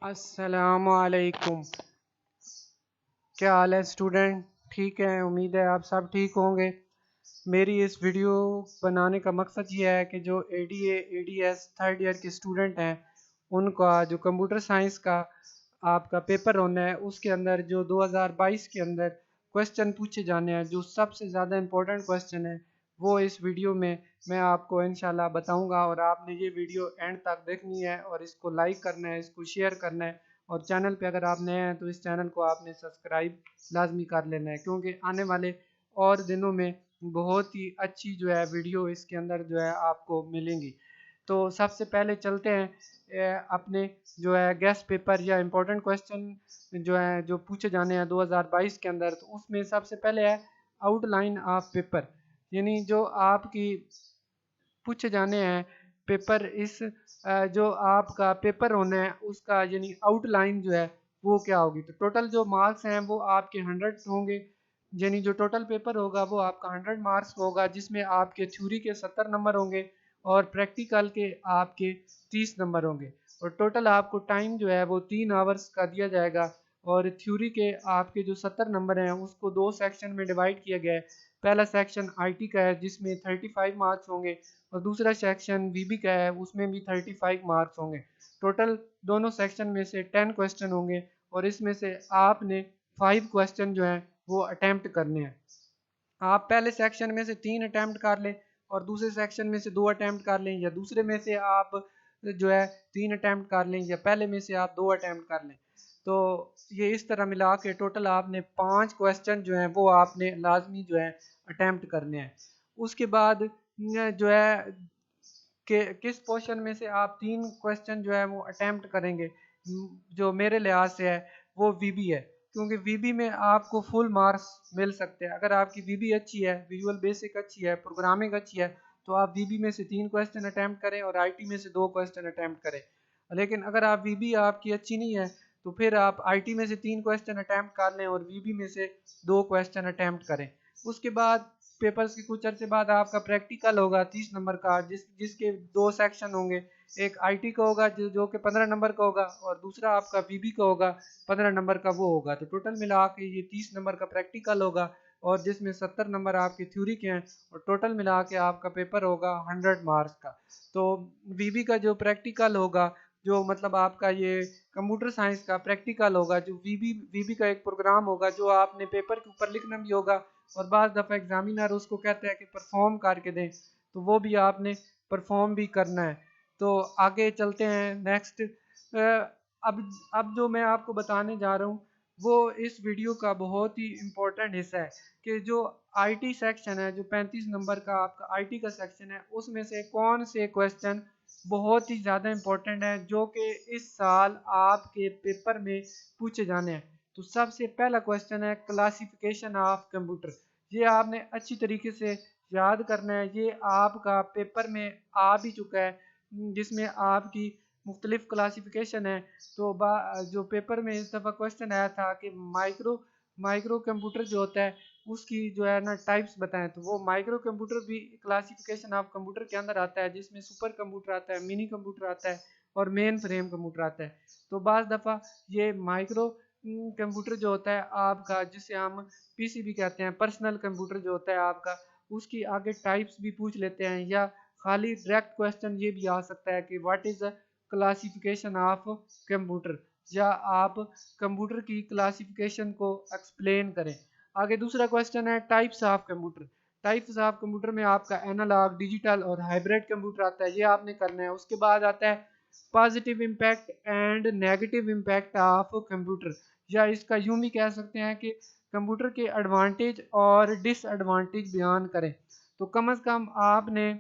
अस्सलामुअलैकुम। क्या हाल है स्टूडेंट? ठीक है, उम्मीद है आप सब ठीक होंगे। मेरी इस वीडियो बनाने का मकसद ये है कि जो एडीए एडीएस थर्ड ईयर के स्टूडेंट हैं उनका जो कंप्यूटर साइंस का आपका पेपर होना है उसके अंदर जो 2022 के अंदर क्वेश्चन पूछे जाने हैं, जो सबसे ज़्यादा इम्पोर्टेंट क्वेश्चन है वो इस वीडियो में मैं आपको इंशाल्लाह बताऊंगा। और आपने ये वीडियो एंड तक देखनी है और इसको लाइक करना है, इसको शेयर करना है। और चैनल पे अगर आप नए हैं तो इस चैनल को आपने सब्सक्राइब लाजमी कर लेना है, क्योंकि आने वाले और दिनों में बहुत ही अच्छी जो है वीडियो इसके अंदर जो है आपको मिलेंगी। तो सबसे पहले चलते हैं अपने जो है गेस्ट पेपर या इम्पोर्टेंट क्वेश्चन जो है जो पूछे जाने हैं 2022 के अंदर। तो उसमें सबसे पहले है आउटलाइन ऑफ पेपर, यानी जो आपकी पूछे जाने हैं पेपर इस जो आपका पेपर होना है उसका यानी आउटलाइन जो है वो क्या होगी। तो टोटल जो मार्क्स हैं वो आपके 100 होंगे, यानी जो टोटल पेपर होगा वो आपका 100 मार्क्स होगा, जिसमें आपके थ्योरी के 70 नंबर होंगे और प्रैक्टिकल के आपके 30 नंबर होंगे। और टोटल आपको टाइम जो है वो 3 आवर्स का दिया जाएगा। और थ्योरी के आपके जो 70 नंबर हैं उसको दो सेक्शन में डिवाइड किया गया है। पहला सेक्शन आईटी का है जिसमें 35 मार्क्स होंगे और दूसरा सेक्शन वीबी का है उसमें भी 35 मार्क्स होंगे। टोटल दोनों सेक्शन में से 10 क्वेश्चन होंगे और इसमें से आपने 5 क्वेश्चन जो हैं वो अटेम्प्ट करने हैं। आप पहले सेक्शन में से 3 अटेम्प्ट कर लें और दूसरे सेक्शन में से 2 अटेम्प्ट कर लें, या दूसरे में से आप जो है 3 अटेम्प्ट कर लें, या पहले में से आप 2 अटेम्प्ट कर लें। तो ये इस तरह मिला के टोटल आपने 5 क्वेश्चन जो हैं वो आपने लाजमी जो है अटेम्प्ट करने हैं। उसके बाद जो है कि किस पोर्शन में से आप 3 क्वेश्चन जो है वो अटेम्प्ट करेंगे, जो मेरे लिहाज से है वो वीबी है, क्योंकि वीबी में आपको फुल मार्क्स मिल सकते हैं। अगर आपकी वीबी अच्छी है, विजुअल बेसिक अच्छी है, प्रोग्रामिंग अच्छी है, तो आप वीबी में से 3 क्वेश्चन अटेम्प्ट करें और आईटी में से 2 क्वेश्चन अटेम्प्ट करें। लेकिन अगर आप वीबी आपकी अच्छी नहीं है तो फिर आप आईटी में से 3 क्वेश्चन अटेम्प्ट कर लें और वीबी में से 2 क्वेश्चन अटेम्प्ट करें। उसके बाद पेपर्स के कुछ अर्से बाद आपका प्रैक्टिकल होगा 30 नंबर का, जिसके 2 सेक्शन होंगे। एक आईटी का होगा जो कि 15 नंबर का होगा और दूसरा आपका वीबी का होगा 15 नंबर का वो होगा। तो टोटल मिला के ये 30 नंबर का प्रैक्टिकल होगा और जिसमें 70 नंबर आपके थ्योरी के हैं और टोटल मिला के आपका पेपर होगा 100 मार्क्स का। तो वीबी का जो प्रैक्टिकल होगा, जो मतलब आपका ये कंप्यूटर साइंस का प्रैक्टिकल होगा, जो वीबी वीबी का एक प्रोग्राम होगा जो आपने पेपर के ऊपर लिखना भी होगा और बाज़ दफ़ा एग्जामिनर उसको कहते हैं कि परफॉर्म करके दें, तो वो भी आपने परफॉर्म भी करना है। तो आगे चलते हैं नेक्स्ट। अब जो मैं आपको बताने जा रहा हूँ वो इस वीडियो का बहुत ही इम्पोर्टेंट हिस्सा है कि जो आईटी सेक्शन है, जो 35 नंबर का आपका आईटी का सेक्शन है, उसमें से कौन से क्वेश्चन बहुत ही ज़्यादा इम्पोर्टेंट है जो कि इस साल आपके पेपर में पूछे जाने हैं। तो सबसे पहला क्वेश्चन है क्लासिफिकेशन ऑफ कंप्यूटर। ये आपने अच्छी तरीके से याद करना है, ये आपका पेपर में आ भी चुका है, जिसमें आपकी मुख्तलिफ क्लासिफिकेशन है। तो जो पेपर में इस दफ़ा क्वेश्चन आया था कि माइक्रो कंप्यूटर जो होता है उसकी जो है ना टाइप्स बताएं, तो वो माइक्रो कंप्यूटर भी क्लासिफिकेशन ऑफ कंप्यूटर के अंदर आता है, जिसमें सुपर कंप्यूटर आता है, मिनी कंप्यूटर आता है और मेन फ्रेम कंप्यूटर आता है। तो बाज़ दफ़ा ये माइक्रो कंप्यूटर जो होता है आपका, जिसे हम पीसी भी कहते हैं, पर्सनल कंप्यूटर जो होता है आपका, उसकी आगे टाइप्स भी पूछ लेते हैं, या खाली डायरेक्ट क्वेश्चन ये भी आ सकता है कि what is the classification of computer, या आप कंप्यूटर की क्लासिफिकेशन को एक्सप्लेन करें। आगे दूसरा क्वेश्चन है types of computer. Types of computer में आपका एनालॉग, डिजिटल और हाइब्रिड कंप्यूटर आता है, ये आपने करना है। उसके बाद आता है positive impact and negative impact of computer, या इसका यूं भी कह सकते हैं कि कंप्यूटर के एडवांटेज और डिसएडवांटेज बयान करें। तो कम से कम आपने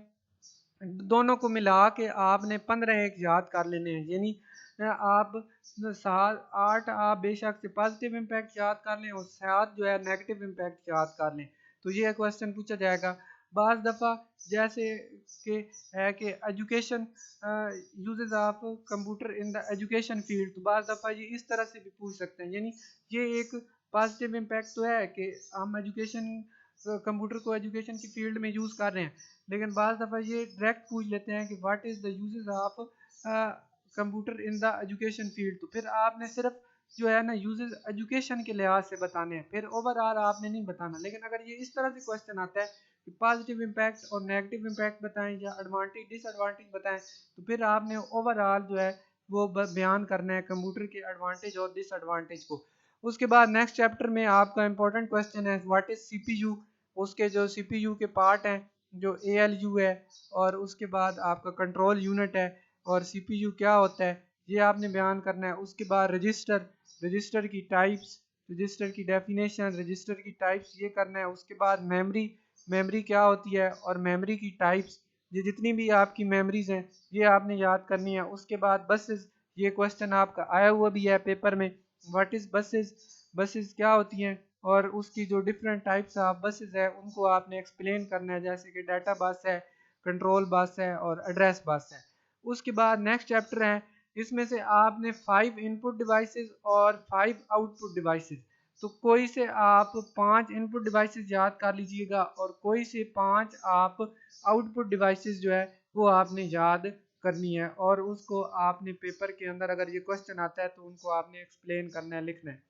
दोनों को मिला के आपने 15 एक याद कर लेने हैं, यानी आप 7 8 आप बेशक से पॉजिटिव इम्पैक्ट याद कर लें और 7 जो है नेगेटिव इम्पैक्ट याद कर लें। तो ये क्वेश्चन पूछा जाएगा। बाज़ दफ़ा जैसे कि है कि education uses of computer in the education field, तो बाज़ दफ़ा ये इस तरह से भी पूछ सकते हैं, यानी ये एक पॉजिटिव इम्पैक्ट तो है कि हम एजुकेशन कंप्यूटर को एजुकेशन की फील्ड में यूज़ कर रहे हैं। लेकिन बाज़ दफ़ा ये डायरेक्ट पूछ लेते हैं कि what is the uses of computer in the education field, तो फिर आपने सिर्फ जो है ना यूजेस एजुकेशन के लिहाज से बताने हैं, फिर ओवरऑल आपने नहीं बताना। लेकिन अगर ये इस तरह से क्वेश्चन आता है कि पॉजिटिव इम्पैक्ट और नेगेटिव इम्पैक्ट बताएं या एडवांटेज डिसएडवांटेज बताएं, तो फिर आपने ओवरऑल जो है वो बयान करना है कंप्यूटर के एडवांटेज और डिसएडवांटेज को। उसके बाद नेक्स्ट चैप्टर में आपका इंपॉर्टेंट क्वेश्चन है व्हाट इज सीपीयू, उसके जो सीपीयू के पार्ट हैं जो एएलयू है, और उसके बाद आपका कंट्रोल यूनिट है, और सीपीयू क्या होता है ये आपने बयान करना है। उसके बाद रजिस्टर, रजिस्टर की टाइप्स, रजिस्टर की डेफिनेशन, रजिस्टर की टाइप्स ये करना है। उसके बाद मेमोरी, मेमोरी क्या होती है और मेमोरी की टाइप्स, ये जितनी भी आपकी मेमोरीज हैं ये आपने याद करनी है। उसके बाद बसेस, ये क्वेश्चन आपका आया हुआ भी है पेपर में, व्हाट इज बसेस, बसेस क्या होती हैं और उसकी जो डिफरेंट टाइप्स ऑफ बसेस है उनको आपने एक्सप्लेन करना है, जैसे कि डाटा बस है, कंट्रोल बस है और एड्रेस बस है। उसके बाद नेक्स्ट चैप्टर है, इसमें से आपने 5 इनपुट डिवाइसेस और 5 आउटपुट डिवाइसेस, तो कोई से आप 5 इनपुट डिवाइसेस याद कर लीजिएगा और कोई से 5 आप आउटपुट डिवाइसेस जो है वो आपने याद करनी है, और उसको आपने पेपर के अंदर अगर ये क्वेश्चन आता है तो उनको आपने एक्सप्लेन करना है, लिखना है।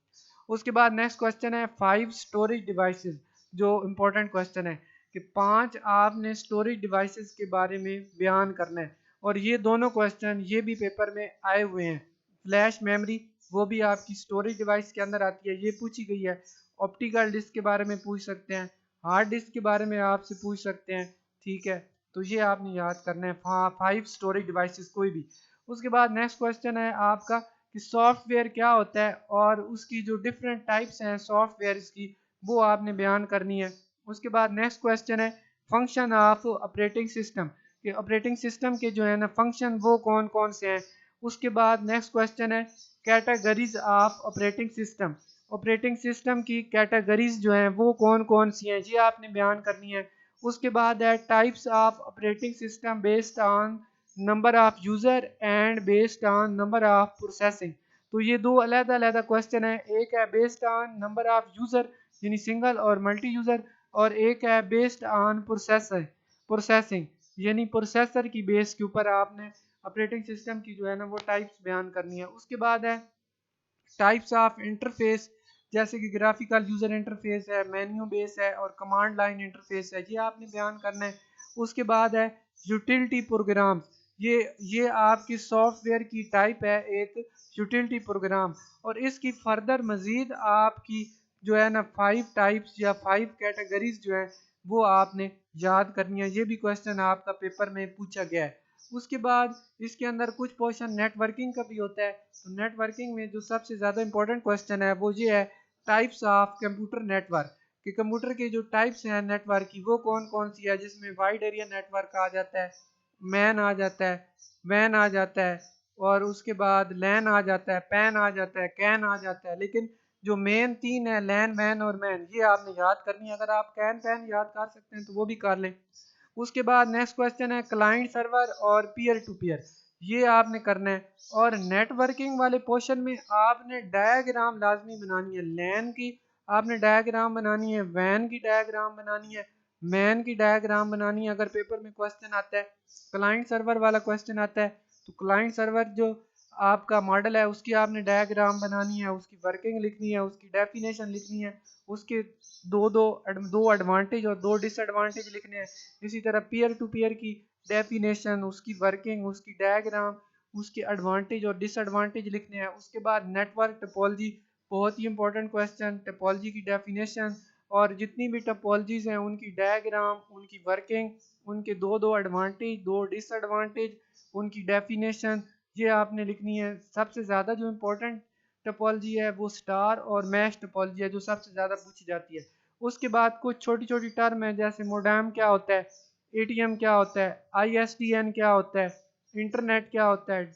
उसके बाद नेक्स्ट क्वेश्चन है 5 स्टोरेज डिवाइसेस, जो इम्पोर्टेंट क्वेश्चन है कि 5 आपने स्टोरेज डिवाइसेस के बारे में बयान करना है, और ये दोनों क्वेश्चन ये भी पेपर में आए हुए हैं। फ्लैश मेमोरी वो भी आपकी स्टोरेज डिवाइस के अंदर आती है, ये पूछी गई है। ऑप्टिकल डिस्क के बारे में पूछ सकते हैं, हार्ड डिस्क के बारे में आपसे पूछ सकते हैं, ठीक है, तो ये आपने याद करना है 5 स्टोरेज डिवाइसेस कोई भी। उसके बाद नेक्स्ट क्वेश्चन है आपका कि सॉफ्टवेयर क्या होता है और उसकी जो डिफरेंट टाइप्स हैं सॉफ्टवेयर की वो आपने बयान करनी है। उसके बाद नेक्स्ट क्वेश्चन है फंक्शन ऑफ ऑपरेटिंग सिस्टम, कि ऑपरेटिंग सिस्टम के जो है ना फंक्शन वो कौन कौन से हैं। उसके बाद नेक्स्ट क्वेश्चन है categories of operating system, operating system की कैटेगरीज जो हैं वो कौन कौन सी हैं ये आपने बयान करनी है। उसके बाद है types of operating system based on number of user and based on number of processing, तो ये दो अलग-अलग क्वेश्चन है, एक है based on number of user यानी सिंगल और मल्टी यूजर, और एक है बेस्ड ऑन प्रोसेसर प्रोसेसिंग यानी प्रोसेसर की बेस के ऊपर आपने ऑपरेटिंग सिस्टम की जो है ना वो टाइप्स बयान करनी है। उसके बाद है टाइप्स ऑफ इंटरफेस, जैसे कि ग्राफिकल यूजर इंटरफेस है, मेन्यू बेस है और कमांड लाइन इंटरफेस है, ये आपने बयान करना है। उसके बाद है यूटिलिटी प्रोग्राम, ये आपकी सॉफ्टवेयर की टाइप है एक यूटिलिटी प्रोग्राम, और इसकी फर्दर मजीद आपकी जो है ना 5 टाइप्स या 5 कैटेगरीज जो है वो आपने याद करनी है, ये भी क्वेश्चन आपका पेपर में पूछा गया है। उसके बाद इसके अंदर कुछ पोर्शन नेटवर्किंग का भी होता है, तो नेटवर्किंग में जो सबसे ज़्यादा इंपॉर्टेंट क्वेश्चन है वो ये है टाइप्स ऑफ कंप्यूटर नेटवर्क, कि कंप्यूटर के जो टाइप्स हैं नेटवर्क की वो कौन कौन सी है, जिसमें वाइड एरिया नेटवर्क आ जाता है, मैन आ जाता है, वैन आ जाता है, और उसके बाद लैन आ जाता है, पैन आ जाता है, कैन आ जाता है। लेकिन जो मेन 3 है लैन वैन और मैन ये आपने याद करनी है, अगर आप कैन पैन याद कर सकते हैं तो वो भी कर लें। उसके बाद नेक्स्ट क्वेश्चन है क्लाइंट सर्वर और पीयर टू पीयर, ये आपने करना है। और नेटवर्किंग वाले पोर्शन में आपने डायग्राम लाजमी बनानी है, लैन की आपने डायग्राम बनानी है, वैन की डायग्राम बनानी है, मैन की डायग्राम बनानी है अगर पेपर में क्वेश्चन आता है। क्लाइंट सर्वर वाला क्वेश्चन आता है तो क्लाइंट सर्वर जो आपका मॉडल है उसकी आपने डायग्राम बनानी है, उसकी वर्किंग लिखनी है, उसकी डेफिनेशन लिखनी है, उसके दो एडवांटेज और दो डिसएडवांटेज लिखने हैं। इसी तरह पीयर टू पीयर की डेफिनेशन, उसकी वर्किंग, उसकी डायग्राम, उसके एडवांटेज और डिसएडवांटेज लिखने हैं। उसके बाद नेटवर्क टोपोलॉजी, बहुत ही इंपॉर्टेंट क्वेश्चन, टोपोलॉजी की डेफिनेशन और जितनी भी टोपोलॉजीज हैं उनकी डायग्राम, उनकी वर्किंग, उनके दो एडवांटेज, दो डिसएडवांटेज, उनकी डेफिनेशन, ये आपने लिखनी है। सबसे ज़्यादा जो इम्पोर्टेंट टोपोलॉजी है वो स्टार और मैश टोपोलॉजी है जो सबसे ज़्यादा पूछी जाती है। उसके बाद कुछ छोटी छोटी टर्म है, जैसे मोडेम क्या होता है, एटीएम क्या होता है, आईएसडीएन क्या होता है, इंटरनेट क्या होता है,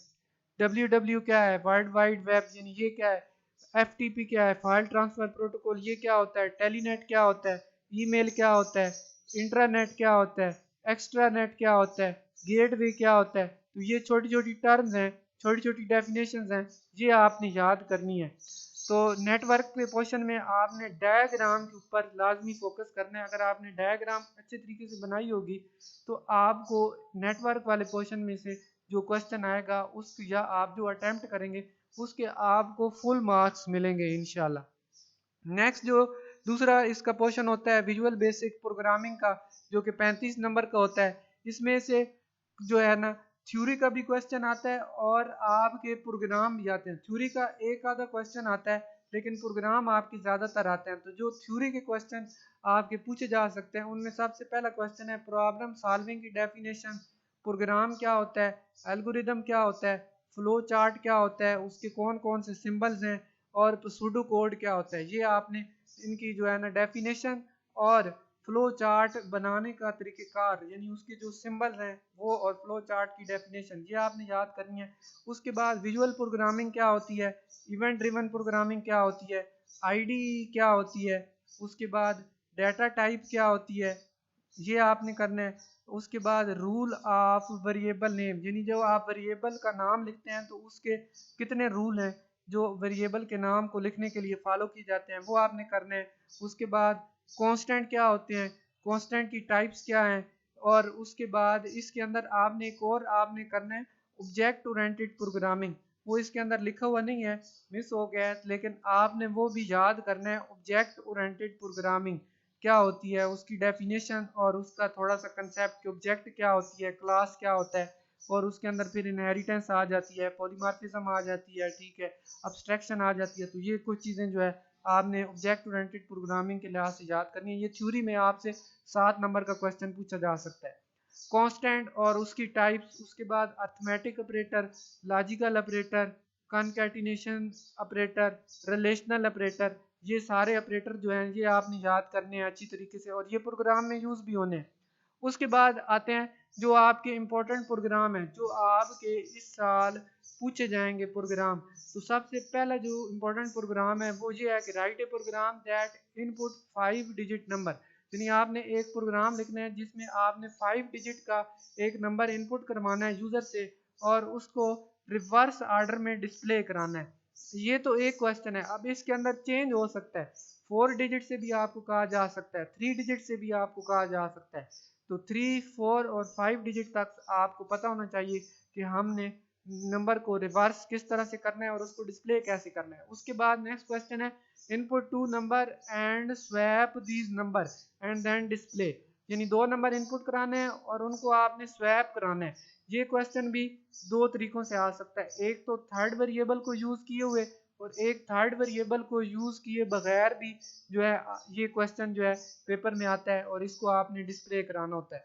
डब्ल्यूडब्ल्यू क्या है, वर्ल्ड वाइड वेब यानी ये क्या है, एफटीपी क्या है, फाइल ट्रांसफर प्रोटोकॉल ये क्या होता है, टेलीनेट क्या होता है, ईमेल क्या होता है, इंट्रानेट क्या होता है, एक्स्ट्रानेट क्या होता है, गेटवे क्या होता है। तो ये छोटी छोटी टर्म्स हैं, छोटी छोटी डेफिनेशंस हैं, ये आपने याद करनी है। तो नेटवर्क के पोर्शन में आपने डायग्राम के ऊपर लाजमी फोकस करना है, अगर आपने डायग्राम अच्छे तरीके से बनाई होगी तो आपको नेटवर्क वाले पोर्शन में से जो क्वेश्चन आएगा उस या आप जो अटेम्प्ट करेंगे उसके आपको फुल मार्क्स मिलेंगे इंशाल्लाह। नेक्स्ट जो दूसरा इसका पोर्शन होता है विजुअल बेसिक प्रोग्रामिंग का, जो कि 35 नंबर का होता है। इसमें से जो है ना थ्योरी का भी क्वेश्चन आता है और आपके प्रोग्राम भी आते हैं। थ्योरी का एक आधा क्वेश्चन आता है लेकिन प्रोग्राम आपके ज़्यादातर आते हैं। तो जो थ्योरी के क्वेश्चन आपके पूछे जा सकते हैं उनमें सबसे पहला क्वेश्चन है प्रॉब्लम सॉल्विंग की डेफिनेशन। प्रोग्राम क्या होता है, एल्गोरिदम क्या होता है, फ्लो चार्ट क्या होता है, उसके कौन कौन से सिंबल्स हैं और सूडो कोड क्या होता है। ये आपने इनकी जो है ना डेफिनेशन और फ्लो चार्ट बनाने का तरीक़ेकार यानी उसके जो सिंबल्स हैं वो और फ्लो चार्ट की डेफिनेशन ये आपने याद करनी है। उसके बाद विजुअल प्रोग्रामिंग क्या होती है, इवेंट ड्रिवन प्रोग्रामिंग क्या होती है, आईडीई क्या होती है, उसके बाद डाटा टाइप क्या होती है, ये आपने करना है। उसके बाद रूल ऑफ वेरिएबल नेम यानी जो आप वेरिएबल का नाम लिखते हैं तो उसके कितने रूल हैं जो वेरिएबल के नाम को लिखने के लिए फॉलो किए जाते हैं वो आपने करने हैं। उसके बाद कांस्टेंट क्या होते हैं, कांस्टेंट की टाइप्स क्या हैं, और उसके बाद इसके अंदर आपने एक और आपने करना है ऑब्जेक्ट ओरिएंटेड प्रोग्रामिंग। वो इसके अंदर लिखा हुआ नहीं है, मिस हो गया है, लेकिन आपने वो भी याद करना है। ऑब्जेक्ट ओरिएंटेड प्रोग्रामिंग क्या होती है, उसकी डेफिनेशन और उसका थोड़ा सा कंसेप्ट कि ऑब्जेक्ट क्या होती है, क्लास क्या होता है, और उसके अंदर फिर इनहेरिटेंस आ जाती है, पॉलीमॉर्फिज्म आ जाती है, ठीक है, अब्स्ट्रैक्शन आ जाती है। तो ये कुछ चीज़ें जो है आपने ऑब्जेक्ट ओरिएंटेड प्रोग्रामिंग के लिहाज से याद करनी है। ये थ्योरी में आपसे 7 नंबर का क्वेश्चन पूछा जा सकता है। कांस्टेंट और उसकी टाइप्स, उसके बाद arithmetic operator, logical operator, concatenation operator, relational operator, ये सारे ऑपरेटर जो हैं ये आपने याद करने हैं अच्छी तरीके से और ये प्रोग्राम में यूज़ भी होने हैं। उसके बाद आते हैं जो आपके इम्पोर्टेंट प्रोग्राम हैं जो आपके इस साल पूछे जाएंगे प्रोग्राम। तो सबसे पहला जो इम्पोर्टेंट प्रोग्राम है वो ये है कि write a program that input 5 digit number. यानी आपने एक प्रोग्राम लिखना है जिसमें आपने 5 डिजिट का एक नंबर इनपुट करवाना है यूज़र से और उसको रिवर्स ऑर्डर में डिस्प्ले कराना है। ये तो एक क्वेश्चन है। अब इसके अंदर चेंज हो सकता है, 4 डिजिट से भी आपको कहा जा सकता है, 3 डिजिट से भी आपको कहा जा सकता है। तो 3, 4 और 5 डिजिट तक आपको पता होना चाहिए कि हमने नंबर को रिवर्स किस तरह से करना है और उसको डिस्प्ले कैसे करना है। उसके बाद नेक्स्ट क्वेश्चन है input 2 number and swap these number and then display. यानी 2 नंबर इनपुट कराने हैं और उनको आपने स्वैप कराना है। ये क्वेश्चन भी दो तरीकों से आ सकता है, एक तो थर्ड वेरिएबल को यूज किए हुए और एक थर्ड वेरिएबल को यूज किए बगैर भी जो है ये क्वेश्चन जो है पेपर में आता है और इसको आपने डिस्प्ले कराना होता है।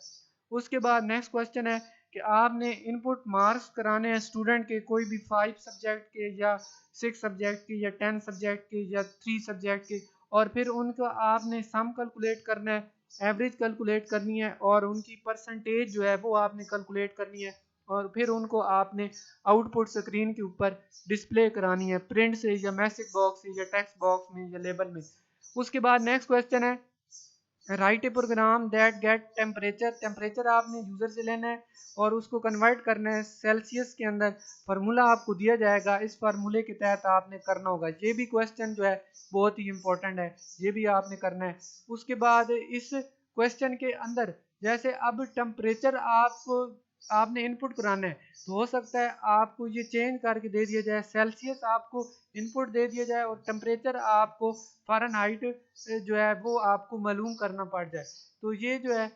उसके बाद नेक्स्ट क्वेश्चन है कि आपने इनपुट मार्क्स कराने हैं स्टूडेंट के, कोई भी 5 सब्जेक्ट के या 6 सब्जेक्ट के या 10 सब्जेक्ट के या 3 सब्जेक्ट के, और फिर उनका आपने सम कैलकुलेट करना है, एवरेज कैलकुलेट करनी है और उनकी परसेंटेज जो है वो आपने कैलकुलेट करनी है और फिर उनको आपने आउटपुट स्क्रीन के ऊपर डिस्प्ले करानी है प्रिंट से या मैसेज बॉक्स से या टेक्स्ट बॉक्स में या लेबल में। उसके बाद नेक्स्ट क्वेश्चन है write a program that get temperature. Temperature आपने यूज़र से लेना है और उसको कन्वर्ट करना है सेल्सियस के अंदर। फार्मूला आपको दिया जाएगा, इस फार्मूले के तहत आपने करना होगा। ये भी क्वेश्चन जो है बहुत ही इंपॉर्टेंट है, ये भी आपने करना है। उसके बाद इस क्वेश्चन के अंदर जैसे अब टेम्परेचर आपने इनपुट कराना है तो हो सकता है आपको ये चेंज करके दे दिया जाए, सेल्सियस आपको इनपुट दे दिया जाए और टेम्परेचर आपको फ़ारेनहाइट जो है वो आपको मालूम करना पड़ जाए। तो ये जो है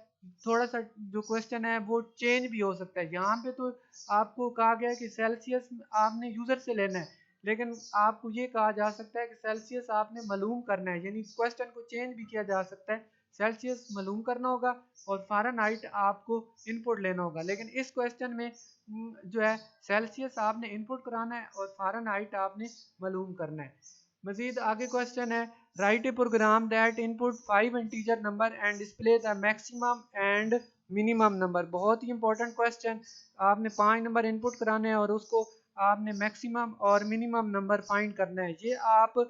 थोड़ा सा जो क्वेश्चन है वो चेंज भी हो सकता है। यहाँ पे तो आपको कहा गया है कि सेल्सियस आपने यूज़र से लेना है, लेकिन आपको ये कहा जा सकता है कि सेल्सियस आपने मालूम करना है, यानी क्वेश्चन को चेंज भी किया जा सकता है। सेल्सियस मालूम करना होगा और फ़ारेनहाइट आपको इनपुट लेना होगा, लेकिन इस क्वेश्चन में जो है सेल्सियस आपने इनपुट कराना है और फ़ारेनहाइट आपने मालूम करना है। मजीद आगे क्वेश्चन है write a program that input 5 integer number and display the maximum and minimum number. बहुत ही इंपॉर्टेंट क्वेश्चन, आपने 5 नंबर इनपुट कराने हैं और उसको आपने मैक्सिमम और मिनिमम नंबर फाइंड करना है। ये आप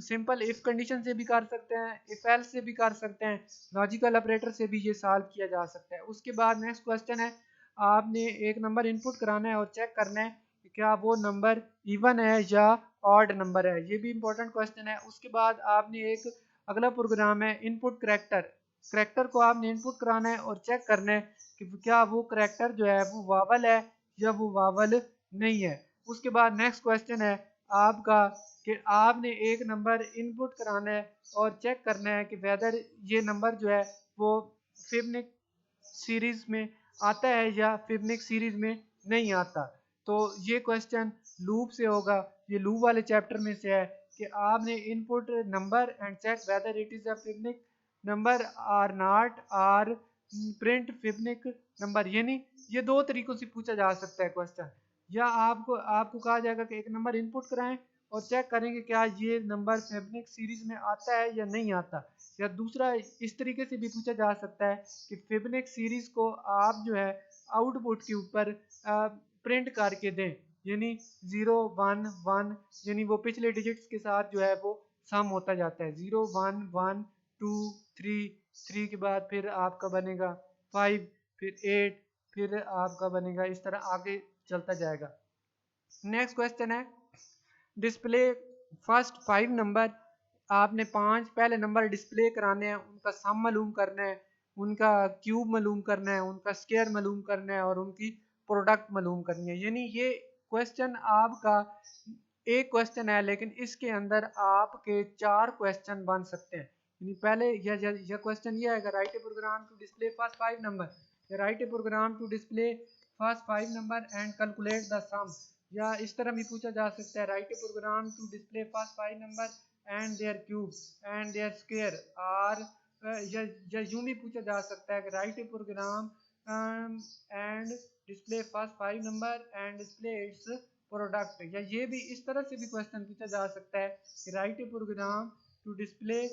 सिंपल इफ कंडीशन से भी कर सकते हैं, इफ एल्स से भी कर सकते हैं, लॉजिकल ऑपरेटर से भी ये सॉल्व किया जा सकता है। उसके बाद नेक्स्ट क्वेश्चन है आपने एक नंबर इनपुट कराना है और चेक करना है कि क्या वो नंबर इवन है या ऑड नंबर है। ये भी इंपॉर्टेंट क्वेश्चन है। उसके बाद आपने एक अगला प्रोग्राम है इनपुट करैक्टर। करैक्टर को आपने इनपुट कराना है और चेक करना है कि क्या वो करैक्टर जो है वो वावल है या वो वावल नहीं है। उसके बाद नेक्स्ट क्वेश्चन है आपका कि आपने एक नंबर इनपुट कराना है और चेक करना है कि वेदर ये नंबर जो है वो फिबनिक सीरीज में आता है या फिबनिक सीरीज में नहीं आता। तो ये क्वेश्चन लूप से होगा, ये लूप वाले चैप्टर में से है कि आपने input number and check whether it is a Fibonacci number or not or print Fibonacci number. यानी ये दो तरीकों से पूछा जा सकता है क्वेश्चन। या आपको आपको कहा जाएगा कि एक नंबर इनपुट कराएं और चेक करेंगे क्या ये नंबर फिबनिक सीरीज में आता है या नहीं आता। या दूसरा इस तरीके से भी पूछा जा सकता है कि फिबनिक सीरीज को आप जो है आउटपुट के ऊपर प्रिंट करके दें, यानी 0 1 1, यानी वो पिछले डिजिट्स के साथ जो है वो सम होता जाता है। 0 1 1 2 3, 3 के बाद फिर आपका बनेगा 5, फिर 8, फिर आपका बनेगा, इस तरह आगे चलता जाएगा। नेक्स्ट क्वेश्चन है डिस्प्ले फर्स्ट 5 नंबर। आपने 5 पहले नंबर डिस्प्ले कराने हैं, उनका सम मालूम करना है, उनका क्यूब मालूम करना है, उनका स्क्वायर मालूम करना है और उनकी प्रोडक्ट मालूम करनी है। यानी ये क्वेश्चन आपका एक क्वेश्चन है लेकिन इसके अंदर आपके 4 क्वेश्चन बन सकते हैं। यानी पहले यह क्वेश्चन ये है, write a program to display first 5 number, write a program to display first 5 number and calculate the sum. या इस तरह भी पूछा जा सकता है, write a program to display first 5 number and their cube and their square. और या यूं भी पूछा जा सकता है कि write a program and display first 5 number and display its product. या ये भी इस तरह से भी क्वेश्चन पूछा जा सकता है कि write a program to display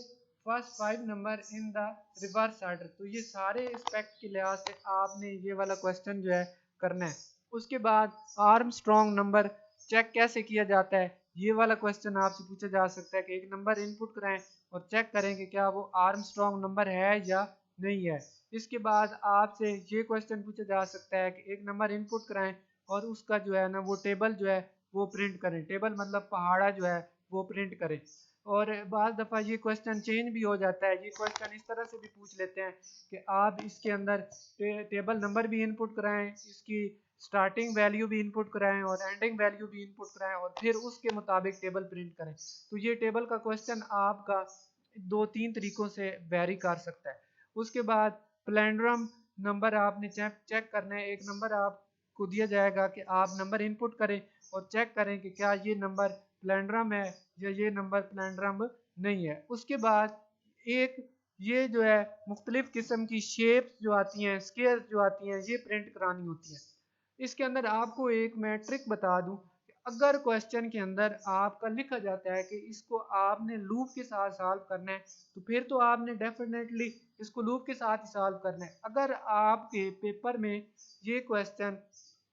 first 5 number in the reverse order. तो ये सारे एस्पेक्ट के लिहाज से आपने ये वाला क्वेश्चन जो है करना है। उसके बाद आर्मस्ट्रॉन्ग नंबर चेक कैसे किया जाता है, ये वाला क्वेश्चन आपसे पूछा जा सकता है कि एक नंबर इनपुट कराएं और चेक करें कि क्या वो आर्मस्ट्रॉन्ग नंबर है या नहीं है। इसके बाद आपसे ये क्वेश्चन पूछा जा सकता है कि एक नंबर इनपुट कराएं और उसका जो है ना वो टेबल जो है वो प्रिंट करें। टेबल मतलब पहाड़ा जो है वो प्रिंट करें। और बाज़ दफ़ा ये क्वेश्चन चेंज भी हो जाता है, ये क्वेश्चन इस तरह से भी पूछ लेते हैं कि आप इसके अंदर टेबल नंबर भी इनपुट कराएं, इसकी स्टार्टिंग वैल्यू भी इनपुट कराएं और एंडिंग वैल्यू भी इनपुट कराएं और फिर उसके मुताबिक टेबल प्रिंट करें। तो ये टेबल का क्वेश्चन आपका 2-3 तरीकों से वेरी कर सकता है। उसके बाद प्लेंड्रम नंबर आपने चेक करना है। एक नंबर आपको दिया जाएगा कि आप नंबर इनपुट करें और चेक करें कि क्या ये नंबर प्लेंड्रम है या ये नंबर प्लेंड्रम नहीं है। उसके बाद एक ये जो है मुख्तलिफ किस्म की शेप्स जो आती हैं, स्क्वायर जो आती हैं, ये प्रिंट करानी होती हैं। इसके अंदर आपको एक मैं ट्रिक बता दूं कि अगर क्वेश्चन के अंदर आपका लिखा जाता है कि इसको आपने लूप के साथ सॉल्व करना है तो फिर तो आपने डेफिनेटली इसको लूप के साथ ही सॉल्व करना है। अगर आपके पेपर में ये क्वेश्चन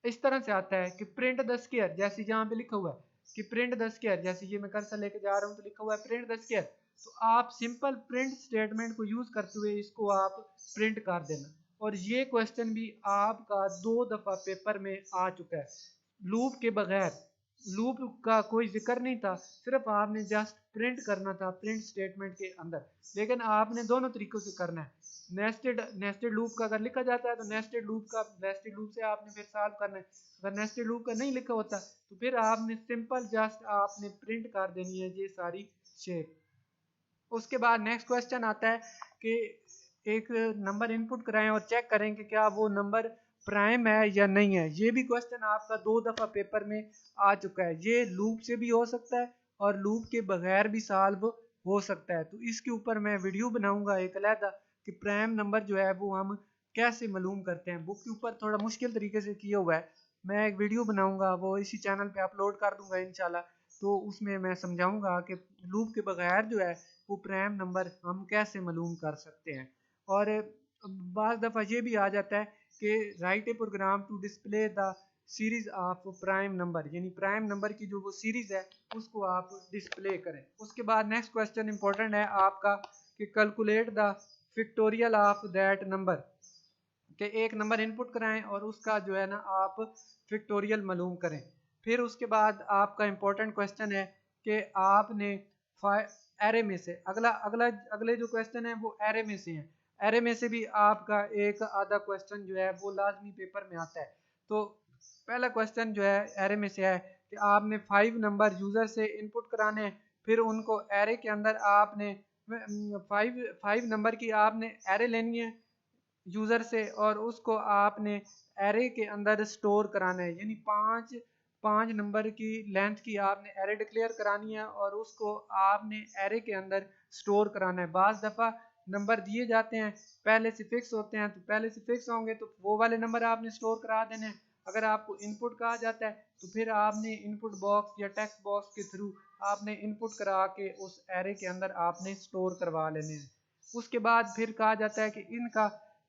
इस तरह से आता है कि प्रिंट द स्क्वायर, जैसे यहाँ पे लिखा हुआ है कि प्रिंट द स्क्वायर, जैसे ये मैं कर्सर लेके जा रहा हूँ तो लिखा हुआ है प्रिंट द स्क्वायर, तो आप सिंपल प्रिंट स्टेटमेंट को यूज करते हुए इसको आप प्रिंट कर देना। और ये क्वेश्चन भी आपका 2 दफा पेपर में आ चुका है लूप के बगैर। लूप का कोई जिक्र नहीं था, सिर्फ आपने जस्ट प्रिंट करना था प्रिंट स्टेटमेंट के अंदर, लेकिन आपने दोनों तरीकों से करना है। नेस्टेड लूप का अगर लिखा जाता है तो नेस्टेड लूप से आपने फिर सॉल्व करना है। अगर नेस्टेड लूप का नहीं लिखा होता तो फिर आपने सिंपल जस्ट आपने प्रिंट कर देनी है ये सारी शेप। उसके बाद नेक्स्ट क्वेश्चन आता है कि एक नंबर इनपुट कराएं और चेक करें कि क्या वो नंबर प्राइम है या नहीं है। ये भी क्वेश्चन आपका 2 दफा पेपर में आ चुका है। ये लूप से भी हो सकता है और लूप के बगैर भी सॉल्व हो सकता है। तो इसके ऊपर मैं वीडियो बनाऊंगा एक अलहदा कि प्राइम नंबर जो है वो हम कैसे मालूम करते हैं। बुक के ऊपर थोड़ा मुश्किल तरीके से किया हुआ है, मैं एक वीडियो बनाऊंगा वो इसी चैनल पे अपलोड कर दूंगा इंशाल्लाह। तो उसमें मैं समझाऊंगा कि लूप के बगैर जो है वो प्राइम नंबर हम कैसे मालूम कर सकते हैं। और बाज़ दफ़ा ये भी आ जाता है कि write a program to display the series of prime number, यानी प्राइम नंबर की जो वो सीरीज है उसको आप डिस्प्ले करें। उसके बाद नेक्स्ट क्वेश्चन इंपॉर्टेंट है आपका कि calculate the factorial of that number, कि एक नंबर इनपुट कराएं और उसका जो है ना आप फैक्टोरियल मालूम करें। फिर उसके बाद आपका इंपॉर्टेंट क्वेश्चन है कि आपने एरे में से अगले जो क्वेश्चन है वो एरे में से हैं। एरे में से भी आपका एक आधा क्वेश्चन जो है वो लाजमी पेपर में आता है। तो पहला क्वेश्चन जो है एरे में से है कि आपने 5 नंबर यूज़र से इनपुट कराने हैं, फिर उनको एरे के अंदर आपने 5 नंबर की आपने एरे लेनी है यूज़र से और उसको आपने एरे के अंदर स्टोर कराना है, यानी पाँच नंबर की लेंथ की आपने एरे डिक्लेयर करानी है और उसको आपने एरे के अंदर स्टोर कराना है। बाज़ दफ़ा नंबर दिए जाते हैं पहले से फिक्स होते हैं, तो पहले से फिक्स होंगे तो वो वाले नंबर आपने स्टोर करा देने हैं। अगर आपको इनपुट कहा जाता है तो फिर आपने इनपुट बॉक्स या टेक्स्ट बॉक्स के थ्रू आपने इनपुट करा के उस एरे के अंदर आपने स्टोर करवा लेने हैं। उसके बाद फिर कहा जाता है कि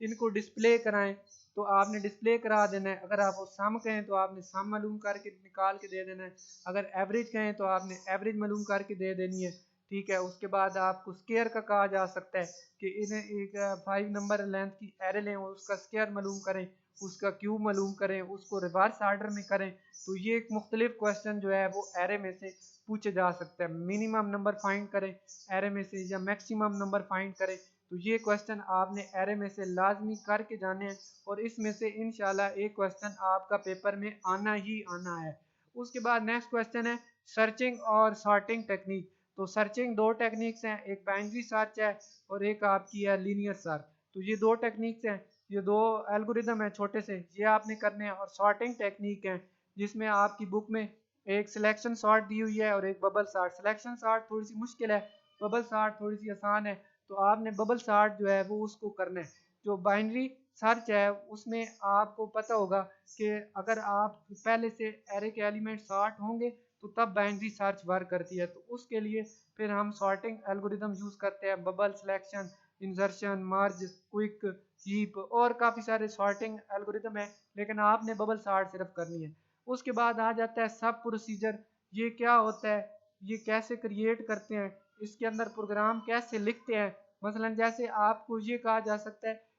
इनको डिस्प्ले कराएं, तो आपने डिस्प्ले करा देना है। अगर आप वो सम कहें तो आपने सम मालूम करके निकाल के दे देना है, अगर एवरेज कहें तो आपने एवरेज मालूम करके दे देनी है। ठीक है, उसके बाद आपको स्केयर का कहा जा सकता है कि इन्हें एक 5 नंबर लेंथ की एरे लें, उसका स्केयर मालूम करें, उसका क्यूब मालूम करें, उसको रिवर्स ऑर्डर में करें। तो ये एक मुख्तलिफ क्वेश्चन जो है वो एरे में से पूछे जा सकता है। मिनिमम नंबर फाइंड करें एरे में से या मैक्सिमम नंबर फाइंड करें, तो ये क्वेश्चन आपने एरे में से लाजमी करके जाने हैं और इसमें से इंशाल्लाह एक क्वेश्चन आपका पेपर में आना ही आना है। उसके बाद नेक्स्ट क्वेश्चन है सर्चिंग और सॉर्टिंग टेक्निक। तो सर्चिंग दो टेक्निक्स हैं, एक बाइनरी सर्च है और एक आपकी है लीनियर सर्च। तो ये दो टेक्निक्स हैं, ये दो एल्गोरिदम है छोटे से, ये आपने करने हैं। और सॉर्टिंग टेक्निक है जिसमें आपकी बुक में एक सिलेक्शन सॉर्ट दी हुई है और एक बबल सॉर्ट। सिलेक्शन सॉर्ट थोड़ी सी मुश्किल है, बबल सॉर्ट थोड़ी सी आसान है, तो आपने बबल सॉर्ट जो है वो उसको करना है। जो बाइनरी सर्च है उसमें आपको पता होगा कि अगर आप पहले से एरे के एलिमेंट सॉर्ट होंगे तो तब बाइनरी सर्च वर्क करती है। तो उसके लिए फिर हम सॉर्टिंग एल्गोरिदम यूज़ करते हैं, बबल, सिलेक्शन, इंसर्शन, मर्ज, क्विक, हीप और काफ़ी सारे सॉर्टिंग एल्गोरिदम है, लेकिन आपने बबल सॉर्ट सिर्फ करनी है। उसके बाद आ जाता है सब प्रोसीजर। ये क्या होता है, ये कैसे क्रिएट करते हैं, इसके अंदर प्रोग्राम कैसे लिखते हैं। मसलन जैसे आपको ये कहा जा सकता है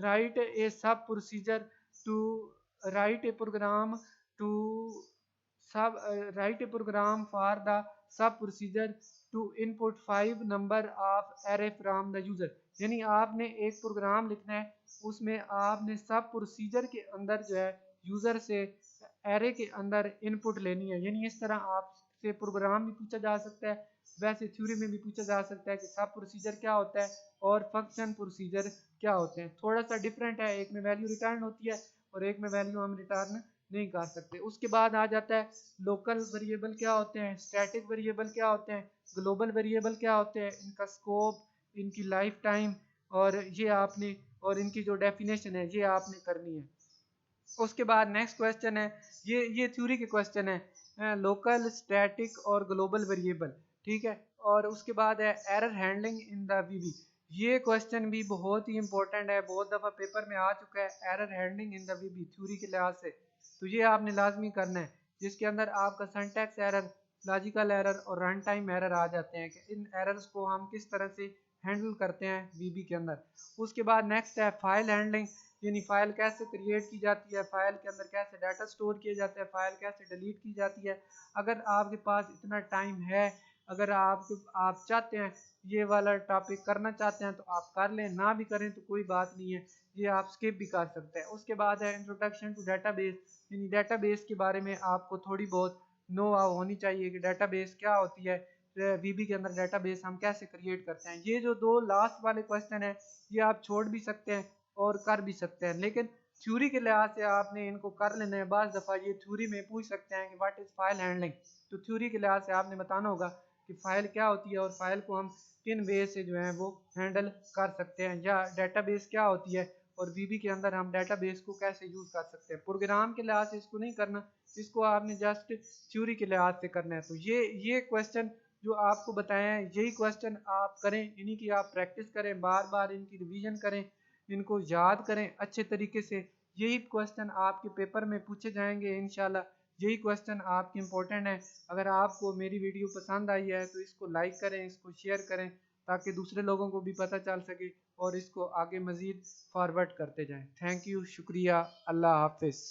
write a sub procedure to write a program to sub write a program for the sub procedure to input 5 number of array from the user. यानी आपने एक प्रोग्राम लिखना है, उसमें आपने सब प्रोसीजर के अंदर जो है यूजर से एरे के अंदर इनपुट लेनी है। यानी इस तरह आपसे प्रोग्राम भी पूछा जा सकता है, वैसे थ्योरी में भी पूछा जा सकता है कि सब प्रोसीजर क्या होता है और फंक्शन प्रोसीजर क्या होते हैं। थोड़ा सा डिफरेंट है, एक में वैल्यू रिटर्न होती है और एक में वैल्यू हम रिटर्न नहीं कर सकते। उसके बाद आ जाता है लोकल वेरिएबल क्या होते हैं, स्टैटिक वेरिएबल क्या होते हैं, ग्लोबल वेरिएबल क्या होते हैं, इनका स्कोप, इनकी लाइफ टाइम और ये आपने और इनकी जो डेफिनेशन है ये आपने करनी है। उसके बाद नेक्स्ट क्वेश्चन है, ये थ्योरी के क्वेश्चन है, लोकल, स्टैटिक और ग्लोबल वेरिएबल। ठीक है, और उसके बाद है एरर हैंडलिंग इन द वीबी। ये क्वेश्चन भी बहुत ही इंपॉर्टेंट है, बहुत दफ़ा पेपर में आ चुका है, error handling in the VB theory के लिहाज से। तो ये आपने लाजमी करना है, जिसके अंदर आपका सिंटैक्स एरर, लॉजिकल एरर और रन टाइम एरर आ जाते हैं कि इन एरर्स को हम किस तरह से हैंडल करते हैं वीबी के अंदर। उसके बाद नेक्स्ट है फाइल हैंडलिंग, यानी फाइल कैसे क्रिएट की जाती है, फाइल के अंदर कैसे डाटा स्टोर किया जाता है, फाइल कैसे डिलीट की जाती है। अगर आपके पास इतना टाइम है, अगर आप चाहते हैं ये वाला टॉपिक करना चाहते हैं तो आप कर लें, ना भी करें तो कोई बात नहीं है, ये आप स्किप भी कर सकते हैं। उसके बाद है इंट्रोडक्शन टू डेटाबेस, यानी डेटाबेस के बारे में आपको थोड़ी बहुत नो हाउ होनी चाहिए कि डेटाबेस क्या होती है, वीबी के अंदर डेटाबेस हम कैसे क्रिएट करते हैं। ये जो दो लास्ट वाले क्वेश्चन है ये आप छोड़ भी सकते हैं और कर भी सकते हैं, लेकिन थ्योरी के लिहाज से आपने इनको कर लेना है। बाज़ दफ़ा ये थ्योरी में पूछ सकते हैं कि व्हाट इज़ फाइल हैंडलिंग, तो थ्योरी के लिहाज से आपने बताना होगा कि फ़ाइल क्या होती है और फाइल को हम किन वे से जो है वो हैंडल कर सकते हैं, या डेटाबेस क्या होती है और वीबी के अंदर हम डेटाबेस को कैसे यूज़ कर सकते हैं। प्रोग्राम के लिहाज से इसको नहीं करना, इसको आपने जस्ट थ्योरी के लिहाज से करना है। तो ये क्वेश्चन जो आपको बताए हैं यही क्वेश्चन आप करें, इन्हीं की आप प्रैक्टिस करें, बार बार इनकी रिवीजन करें, इनको याद करें अच्छे तरीके से। यही क्वेश्चन आपके पेपर में पूछे जाएंगे इंशाल्लाह, यही क्वेश्चन आपके इम्पोर्टेंट है। अगर आपको मेरी वीडियो पसंद आई है तो इसको लाइक करें, इसको शेयर करें, ताकि दूसरे लोगों को भी पता चल सके और इसको आगे मज़ीद फॉरवर्ड करते जाएं। थैंक यू, शुक्रिया, अल्लाह हाफिज़।